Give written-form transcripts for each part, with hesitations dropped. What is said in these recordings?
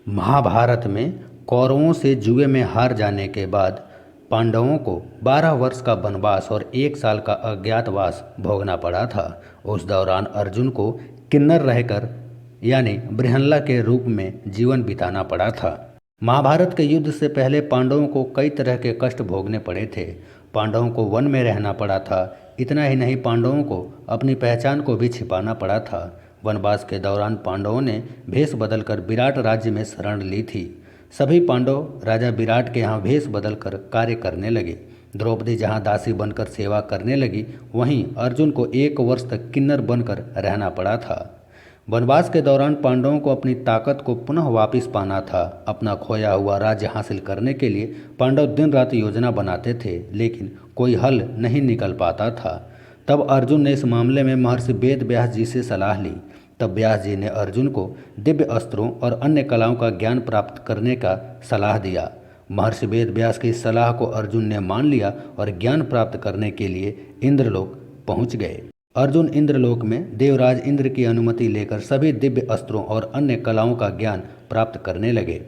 महाभारत में कौरवों से जुए में हार जाने के बाद पांडवों को 12 वर्ष का वनवास और 1 साल का अज्ञातवास भोगना पड़ा था। उस दौरान अर्जुन को किन्नर रहकर यानी बृहन्ला के रूप में जीवन बिताना पड़ा था। महाभारत के युद्ध से पहले पांडवों को कई तरह के कष्ट भोगने पड़े थे। पांडवों को वन में रहना पड़ा था। इतना ही नहीं, पांडवों को अपनी पहचान को भी छिपाना पड़ा था। वनवास के दौरान पांडवों ने भेष बदलकर विराट राज्य में शरण ली थी। सभी पांडव राजा विराट के यहाँ भेष बदलकर कार्य करने लगे। द्रौपदी जहाँ दासी बनकर सेवा करने लगी, वहीं अर्जुन को 1 वर्ष तक किन्नर बनकर रहना पड़ा था। वनवास के दौरान पांडवों को अपनी ताकत को पुनः वापस पाना था। अपना खोया हुआ राज्य हासिल करने के लिए पांडव दिन रात योजना बनाते थे, लेकिन कोई हल नहीं निकल पाता था। तब अर्जुन ने इस मामले में महर्षि वेद व्यास जी से सलाह ली। तब व्यास जी ने अर्जुन को दिव्य अस्त्रों और अन्य कलाओं का ज्ञान प्राप्त करने का सलाह दिया। महर्षि वेद व्यास की सलाह को अर्जुन ने मान लिया और ज्ञान प्राप्त करने के लिए इंद्रलोक पहुंच गए। अर्जुन इंद्रलोक में देवराज इंद्र की अनुमति लेकर सभी दिव्य अस्त्रों और अन्य कलाओं का ज्ञान प्राप्त करने लगे।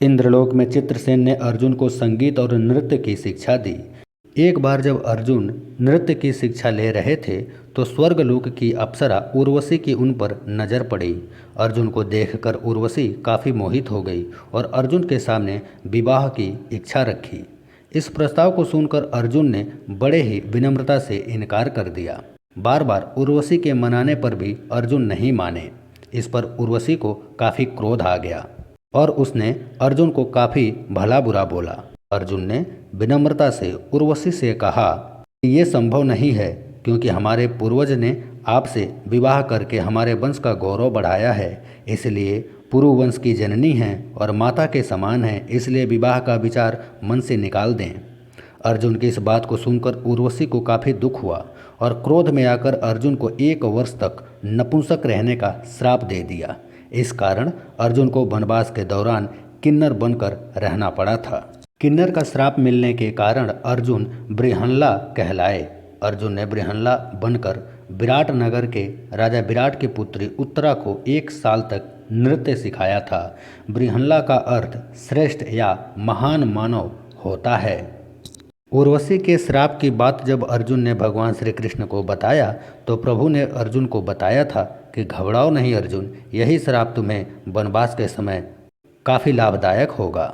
इंद्रलोक में चित्रसेन ने अर्जुन को संगीत और नृत्य की शिक्षा दी। एक बार जब अर्जुन नृत्य की शिक्षा ले रहे थे तो स्वर्गलोक की अप्सरा उर्वशी की उन पर नजर पड़ी। अर्जुन को देखकर उर्वशी काफ़ी मोहित हो गई और अर्जुन के सामने विवाह की इच्छा रखी। इस प्रस्ताव को सुनकर अर्जुन ने बड़े ही विनम्रता से इनकार कर दिया। बार बार उर्वशी के मनाने पर भी अर्जुन नहीं माने। इस पर उर्वशी को काफ़ी क्रोध आ गया और उसने अर्जुन को काफ़ी भला बुरा बोला। अर्जुन ने विनम्रता से उर्वशी से कहा कि ये संभव नहीं है, क्योंकि हमारे पूर्वज ने आपसे विवाह करके हमारे वंश का गौरव बढ़ाया है। इसलिए पुरु वंश की जननी हैं और माता के समान हैं, इसलिए विवाह का विचार मन से निकाल दें। अर्जुन की इस बात को सुनकर उर्वशी को काफ़ी दुख हुआ और क्रोध में आकर अर्जुन को 1 वर्ष तक नपुंसक रहने का श्राप दे दिया। इस कारण अर्जुन को वनवास के दौरान किन्नर बनकर रहना पड़ा था। किन्नर का श्राप मिलने के कारण अर्जुन बृहन्ला कहलाए। अर्जुन ने बृहन्ला बनकर विराट नगर के राजा विराट की पुत्री उत्तरा को 1 साल तक नृत्य सिखाया था। बृहन्ला का अर्थ श्रेष्ठ या महान मानव होता है। उर्वशी के श्राप की बात जब अर्जुन ने भगवान श्री कृष्ण को बताया तो प्रभु ने अर्जुन को बताया था कि घबराओ नहीं अर्जुन, यही श्राप तुम्हें वनवास के समय काफ़ी लाभदायक होगा।